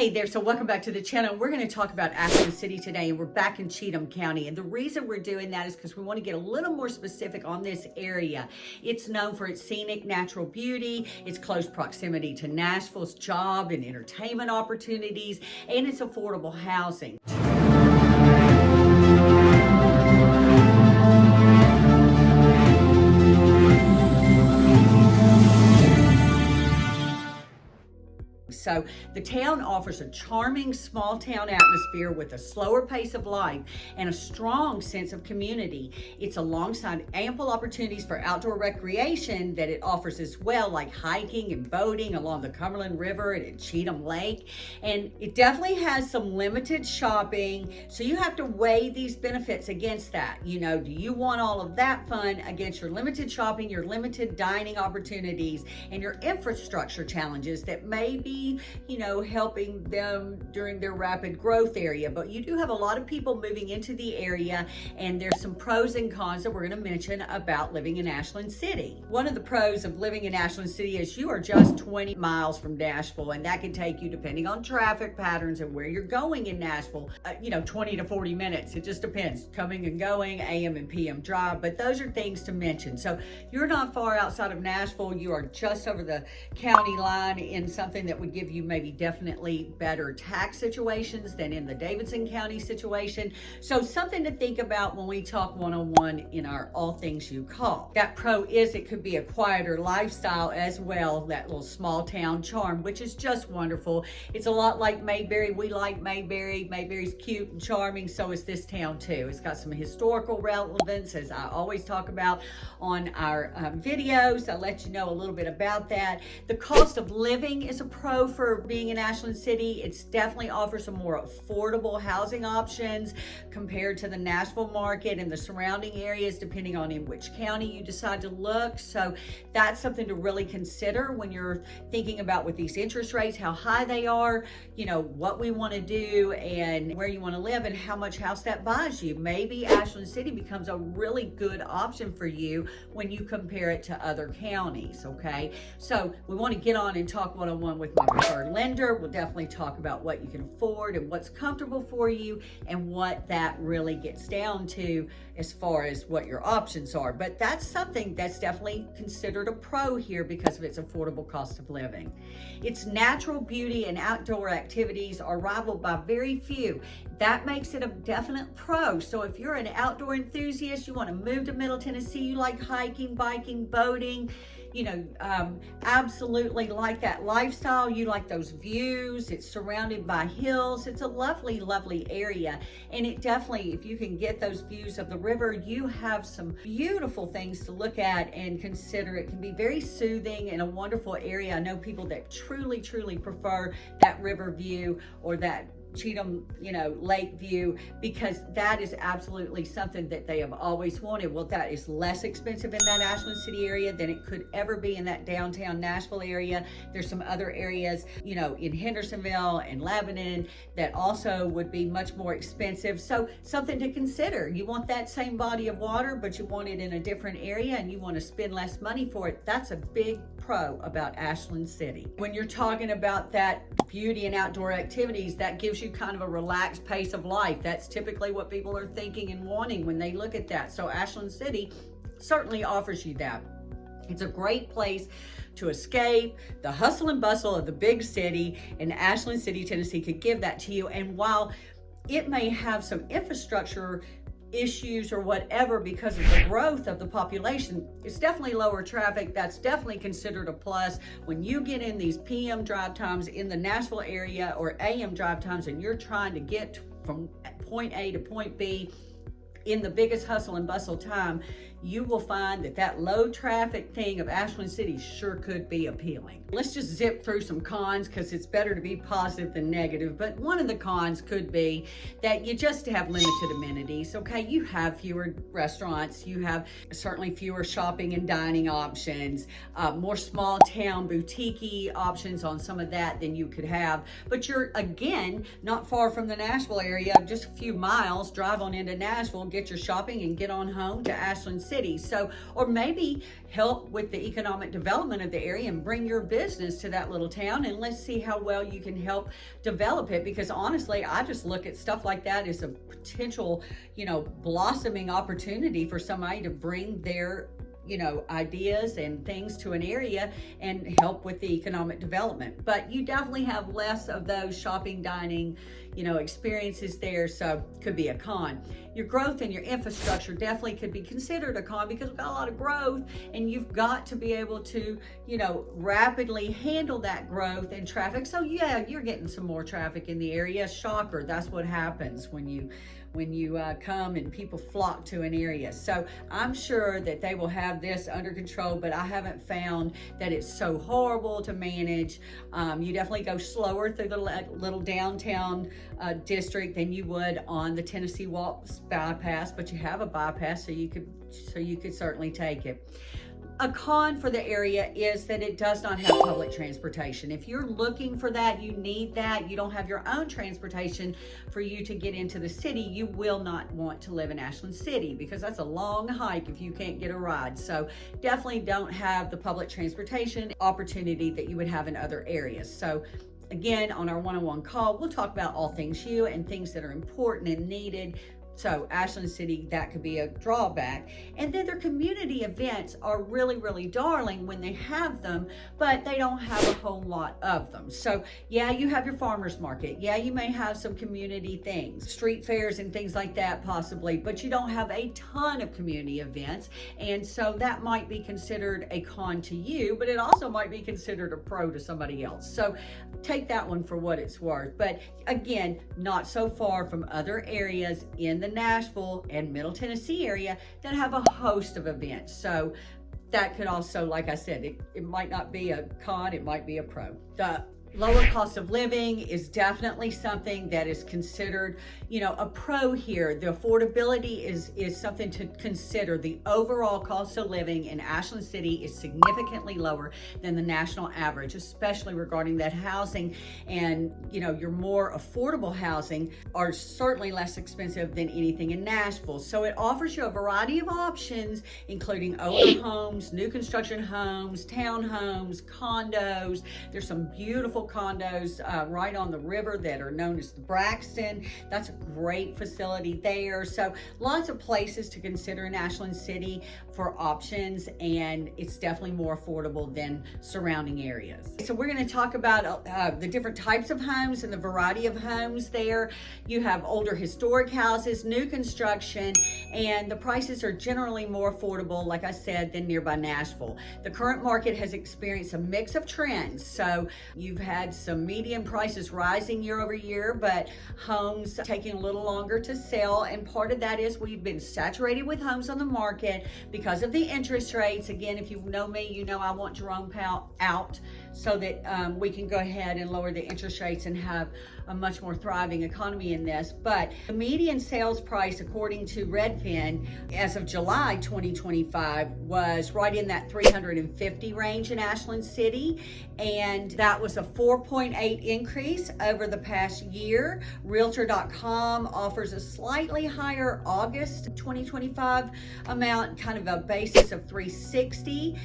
Hey there, so welcome back to the channel. We're going to talk about Ashland City today, and we're back in Cheatham County. And the reason we're doing that is because we want to get a little more specific on this area. It's known for its scenic natural beauty, its close proximity to Nashville's job and entertainment opportunities, and its affordable housing. So the town offers a charming small town atmosphere with a slower pace of life and a strong sense of community. It's alongside ample opportunities for outdoor recreation that it offers as well, like hiking and boating along the Cumberland River and at Cheatham Lake. And it definitely has some limited shopping. So you have to weigh these benefits against that. You know, do you want all of that fun against your limited shopping, your limited dining opportunities, and your infrastructure challenges that may be, you know, helping them during their rapid growth area? But you do have a lot of people moving into the area, and there's some pros and cons that we're going to mention about living in Ashland City. One of the pros of living in Ashland City is you are just 20 miles from Nashville, and that can take you, depending on traffic patterns and where you're going in Nashville, 20 to 40 minutes. It just depends, coming and going, AM and PM drive, but those are things to mention. So you're not far outside of Nashville. You are just over the county line in something that would give you maybe definitely better tax situations than in the Davidson County situation. So something to think about when we talk one-on-one in our All Things You Call. That pro is it could be a quieter lifestyle as well, that little small town charm, which is just wonderful. It's a lot like Mayberry. We like Mayberry. Mayberry's cute and charming, so is this town too. It's got some historical relevance, as I always talk about on our videos. I'll let you know a little bit about that. The cost of living is a pro for being in Ashland City. It's definitely offers some more affordable housing options compared to the Nashville market and the surrounding areas, depending on in which county you decide to look. So that's something to really consider when you're thinking about, with these interest rates, how high they are, you know, what we want to do and where you want to live and how much house that buys you. Maybe Ashland City becomes a really good option for you when you compare it to other counties, okay? So we want to get on and talk one-on-one with my preferred lender. We'll definitely talk about what you can afford and what's comfortable for you and what that really gets down to as far as what your options are. But that's something that's definitely considered a pro here because of its affordable cost of living. Its natural beauty and outdoor activities are rivaled by very few. That makes it a definite pro. So if you're an outdoor enthusiast, you want to move to Middle Tennessee, you like hiking, biking, boating, absolutely like that lifestyle. You like those views. It's surrounded by hills. It's a lovely, lovely area. And it definitely, if you can get those views of the river, you have some beautiful things to look at and consider. It can be very soothing and a wonderful area. I know people that truly, truly prefer that river view or that Cheatham, lake view, because that is absolutely something that they have always wanted. Well, that is less expensive in that Ashland City area than it could ever be in that downtown Nashville area. There's some other areas, in Hendersonville and Lebanon that also would be much more expensive. So something to consider. You want that same body of water, but you want it in a different area and you want to spend less money for it. That's a big pro about Ashland City. When you're talking about that beauty and outdoor activities, that gives you kind of a relaxed pace of life. That's typically what people are thinking and wanting when they look at that. So Ashland City certainly offers you that. It's a great place to escape the hustle and bustle of the big city, and Ashland City, Tennessee could give that to you. And while it may have some infrastructure issues or whatever because of the growth of the population, it's definitely lower traffic. That's definitely considered a plus. When you get in these PM drive times in the Nashville area or AM drive times and you're trying to get from point A to point B in the biggest hustle and bustle time, you will find that low traffic thing of Ashland City sure could be appealing. Let's just zip through some cons because it's better to be positive than negative. But one of the cons could be that you just have limited amenities, okay? You have fewer restaurants, you have certainly fewer shopping and dining options, more small town boutique-y options on some of that than you could have. But you're, again, not far from the Nashville area, just a few miles, drive on into Nashville, get your shopping and get on home to Ashland City. City. So, or maybe help with the economic development of the area and bring your business to that little town, and let's see how well you can help develop it. Because honestly, I just look at stuff like that as a potential, blossoming opportunity for somebody to bring their ideas and things to an area and help with the economic development. But you definitely have less of those shopping, dining, experiences there, so could be a con. Your growth and your infrastructure definitely could be considered a con, because we've got a lot of growth and you've got to be able to, rapidly handle that growth and traffic. So yeah, you're getting some more traffic in the area. Shocker, that's what happens when you come and people flock to an area. So I'm sure that they will have this under control, but I haven't found that it's so horrible to manage. You definitely go slower through the little downtown district than you would on the Tennessee Waltz bypass, but you have a bypass, so you could certainly take it. A con for the area is that it does not have public transportation. If you're looking for that, you need that, you don't have your own transportation for you to get into the city, you will not want to live in Ashland City, because that's a long hike if you can't get a ride. So definitely don't have the public transportation opportunity that you would have in other areas. So again, on our one-on-one call, we'll talk about all things you and things that are important and needed. So Ashland City, that could be a drawback. And then their community events are really, really darling when they have them, but they don't have a whole lot of them. So yeah, you have your farmers market. Yeah, you may have some community things, street fairs and things like that possibly, but you don't have a ton of community events. And so that might be considered a con to you, but it also might be considered a pro to somebody else. So take that one for what it's worth. But again, not so far from other areas in the Nashville and Middle Tennessee area that have a host of events. So that could also, like I said, it might not be a con, it might be a pro. The lower cost of living is definitely something that is considered, a pro here. The affordability is something to consider. The overall cost of living in Ashland City is significantly lower than the national average, especially regarding that housing. And, your more affordable housing are certainly less expensive than anything in Nashville. So it offers you a variety of options, including older homes, new construction homes, townhomes, condos. There's some beautiful condos right on the river that are known as the Braxton. That's a great facility there. So lots of places to consider in Ashland City for options, and it's definitely more affordable than surrounding areas. So we're going to talk about the different types of homes and the variety of homes there. You have older historic houses, new construction, and the prices are generally more affordable, like I said, than nearby Nashville. The current market has experienced a mix of trends. So you've had some median prices rising year over year, but homes taking a little longer to sell. And part of that is we've been saturated with homes on the market because of the interest rates. Again, if you know me, you know I want Jerome Powell out so that we can go ahead and lower the interest rates and have a much more thriving economy in this. But the median sales price, according to Redfin, as of July 2025, was right in that 350 range in Ashland City, and that was a 4.8 increase over the past year. Realtor.com offers a slightly higher August 2025 amount, kind of a basis of 360.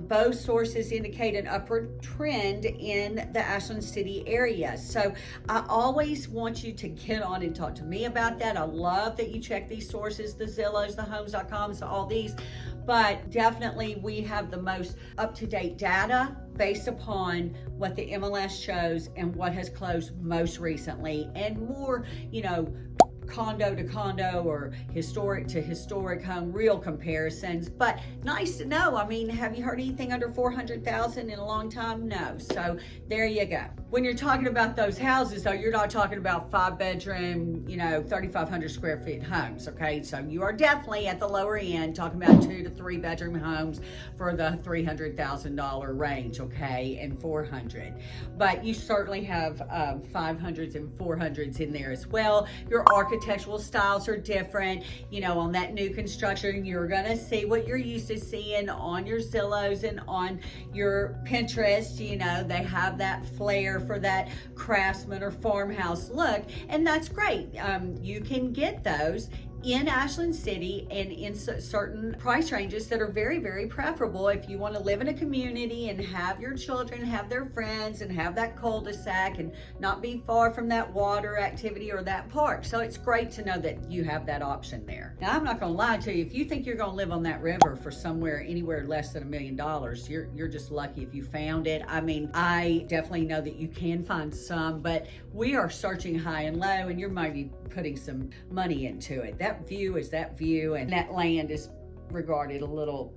Both sources indicate an upward trend in the Ashland City area. So I always want you to get on and talk to me about that. I love that you check these sources, the Zillows, the Homes.coms, all these, but definitely we have the most up-to-date data based upon what the MLS shows and what has closed most recently, and more, condo to condo or historic to historic home, real comparisons. But nice to know. I mean, have you heard anything under 400,000 in a long time? No. So there you go. When you're talking about those houses, though, you're not talking about 5-bedroom, 3,500 square feet homes. Okay, so you are definitely at the lower end, talking about 2 to 3 bedroom homes for the $300,000 range. Okay, and 400. But you certainly have 500s and 400s in there as well. Your architectural styles are different. On that new construction, you're gonna see what you're used to seeing on your Zillows and on your Pinterest. They have that flair for that craftsman or farmhouse look, and that's great. You can get those in Ashland City and in certain price ranges that are very, very preferable if you want to live in a community and have your children have their friends and have that cul-de-sac and not be far from that water activity or that park. So it's great to know that you have that option there. Now, I'm not going to lie to you. If you think you're going to live on that river for somewhere anywhere less than $1 million, you're just lucky if you found it. I mean, I definitely know that you can find some, but we are searching high and low, and you're maybe putting some money into it. That view is that view, and that land is regarded a little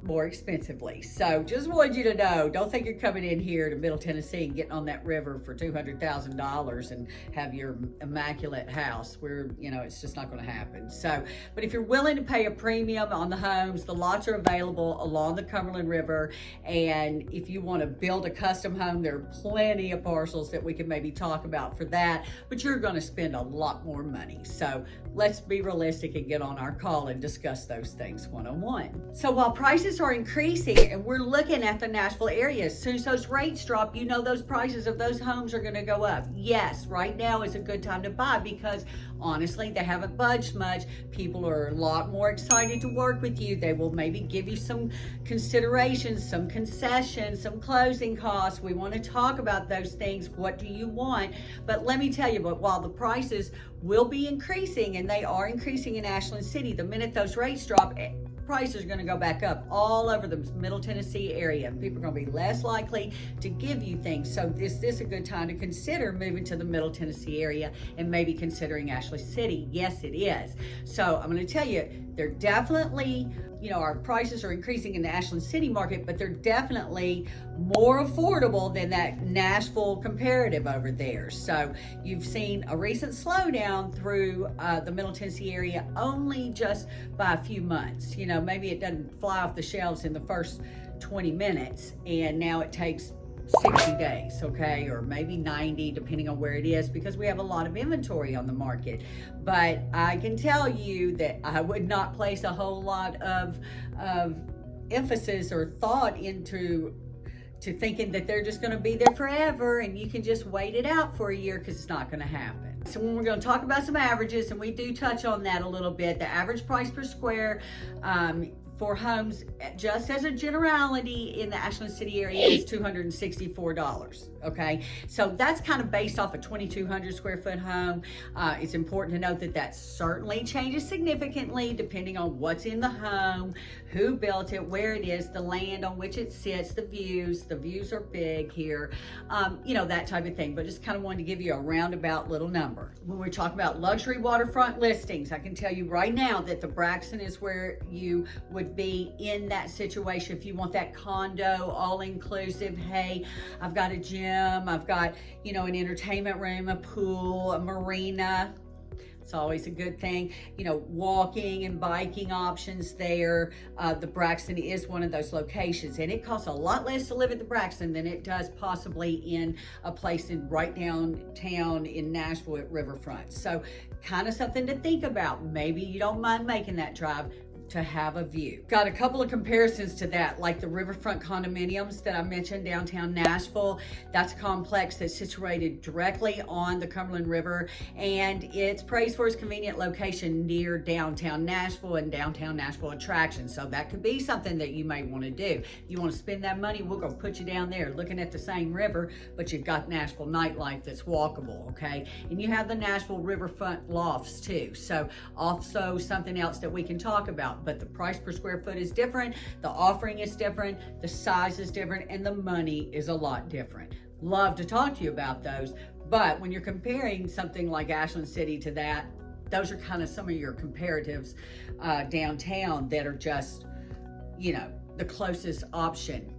more expensively. So just wanted you to know, don't think you're coming in here to Middle Tennessee and getting on that river for $200,000 and have your immaculate house where, it's just not going to happen. So, but if you're willing to pay a premium on the homes, the lots are available along the Cumberland River. And if you want to build a custom home, there are plenty of parcels that we can maybe talk about for that, but you're going to spend a lot more money. So let's be realistic and get on our call and discuss those things one-on-one. So while prices are increasing and we're looking at the Nashville area, as soon as those rates drop, those prices of those homes are going to go up. Yes, right now is a good time to buy because honestly, they haven't budged much. People are a lot more excited to work with you. They will maybe give you some considerations, some concessions, some closing costs. We want to talk about those things. What do you want? But let me tell you, but while the prices will be increasing, and they are increasing in Ashland City, the minute those rates drop, prices are going to go back up all over the Middle Tennessee area. People are going to be less likely to give you things. So is this a good time to consider moving to the Middle Tennessee area and maybe considering Ashland City? Yes, it is. So I'm going to tell you, they're definitely, our prices are increasing in the Ashland City market, but they're definitely more affordable than that Nashville comparative over there. So you've seen a recent slowdown through the Middle Tennessee area only just by a few months. Maybe it doesn't fly off the shelves in the first 20 minutes, and now it takes 60 days, okay, or maybe 90, depending on where it is, because we have a lot of inventory on the market. But I can tell you that I would not place a whole lot of emphasis or thought into thinking that they're just going to be there forever and you can just wait it out for a year, because it's not going to happen. So when we're going to talk about some averages, and we do touch on that a little bit, the average price per square for homes, just as a generality in the Ashland City area, is $264. Okay, so that's kind of based off a 2,200 square foot home. It's important to note that that certainly changes significantly depending on what's in the home, who built it, where it is, the land on which it sits, the views. The views are big here, that type of thing. But just kind of wanted to give you a roundabout little number. When we talk about luxury waterfront listings, I can tell you right now that the Braxton is where you would be in that situation if you want that condo, all-inclusive. Hey, I've got a gym, I've got, an entertainment room, a pool, a marina. It's always a good thing. Walking and biking options there. The Braxton is one of those locations, and it costs a lot less to live at the Braxton than it does possibly in a place right downtown in Nashville at Riverfront. So kind of something to think about. Maybe you don't mind making that drive to have a view. Got a couple of comparisons to that, like the Riverfront condominiums that I mentioned downtown Nashville. That's a complex that's situated directly on the Cumberland River, and it's praised for its convenient location near downtown Nashville and downtown Nashville attractions. So that could be something that you may want to do. You want to spend that money, we'll go put you down there looking at the same river, but you've got Nashville nightlife that's walkable, okay? And you have the Nashville Riverfront lofts too. So also something else that we can talk about. But the price per square foot is different, the offering is different, the size is different, and the money is a lot different. Love to talk to you about those, but when you're comparing something like Ashland City to that, those are kind of some of your comparatives downtown that are just, the closest option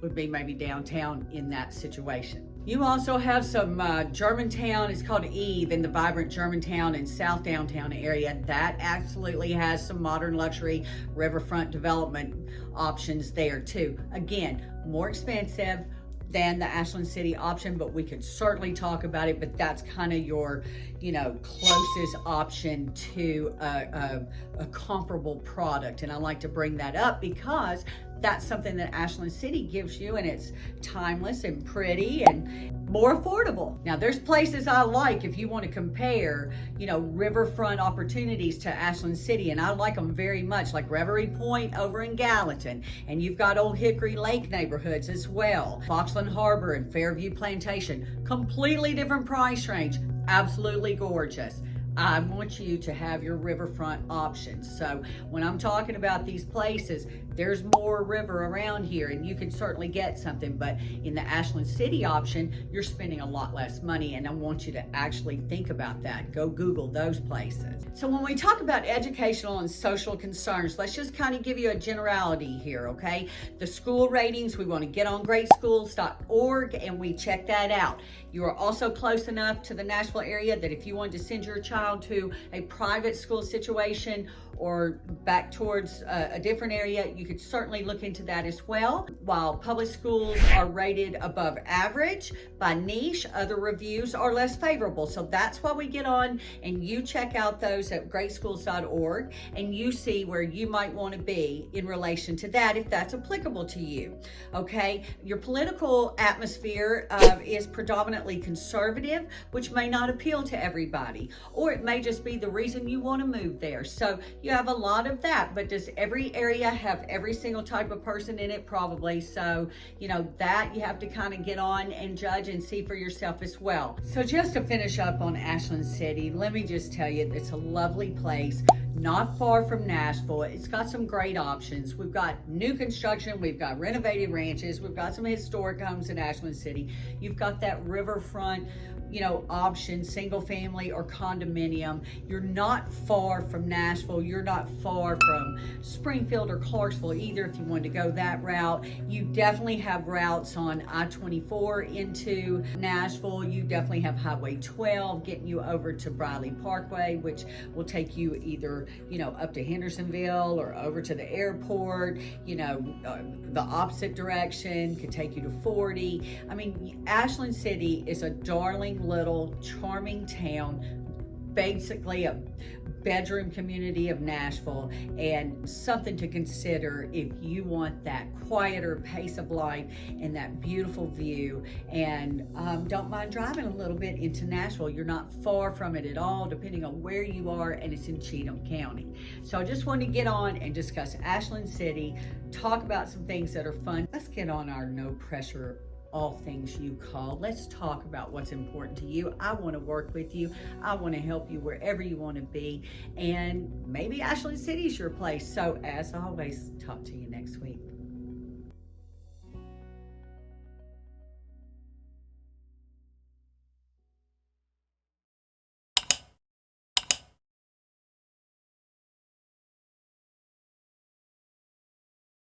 would be maybe downtown in that situation. You also have some Germantown, it's called Eve, in the vibrant Germantown and South Downtown area. That absolutely has some modern luxury riverfront development options there too. Again, more expensive than the Ashland City option, but we could certainly talk about it. But that's kind of your, closest option to a comparable product. And I like to bring that up because that's something that Ashland City gives you, and it's timeless and pretty and more affordable. Now, there's places I like if you want to compare, riverfront opportunities to Ashland City, and I like them very much, like Reverie Point over in Gallatin, and you've got Old Hickory Lake neighborhoods as well. Foxland Harbor and Fairview Plantation, completely different price range, absolutely gorgeous. I want you to have your riverfront options. So when I'm talking about these places, there's more river around here, and you can certainly get something, but in the Ashland City option, you're spending a lot less money, and I want you to actually think about that. Go Google those places. So when we talk about educational and social concerns, let's just kind of give you a generality here, okay? The school ratings, we want to get on greatschools.org, and we check that out. You are also close enough to the Nashville area that if you wanted to send your child to a private school situation or back towards a different area, you could certainly look into that as well. While public schools are rated above average by niche, other reviews are less favorable. So that's why we get on and you check out those at greatschools.org, and you see where you might want to be in relation to that, if that's applicable to you. Okay, your political atmosphere is predominantly conservative, which may not appeal to everybody, or it may just be the reason you want to move there. So you have a lot of that, but does every area have every single type of person in it? Probably. So, that you have to kind of get on and judge and see for yourself as well. So just to finish up on Ashland City, let me just tell you, it's a lovely place. Not far from Nashville. It's got some great options. We've got new construction, we've got renovated ranches, we've got some historic homes in Ashland City. You've got that riverfront, option, single family or condominium. You're not far from Nashville. You're not far from Springfield or Clarksville either if you wanted to go that route. You definitely have routes on I-24 into Nashville. You definitely have Highway 12 getting you over to Briley Parkway, which will take you either, up to Hendersonville or over to the airport. The opposite direction could take you to 40. I mean, Ashland City is a darling little charming town, basically a bedroom community of Nashville, and something to consider if you want that quieter pace of life and that beautiful view, and don't mind driving a little bit into Nashville. You're not far from it at all, depending on where you are, and it's in Cheatham County. So I just wanted to get on and discuss Ashland City, talk about some things that are fun. Let's get on our no pressure, all things you call. Let's talk about what's important to you. I want to work with you. I want to help you wherever you want to be. And maybe Ashland City is your place. So as always, talk to you next week.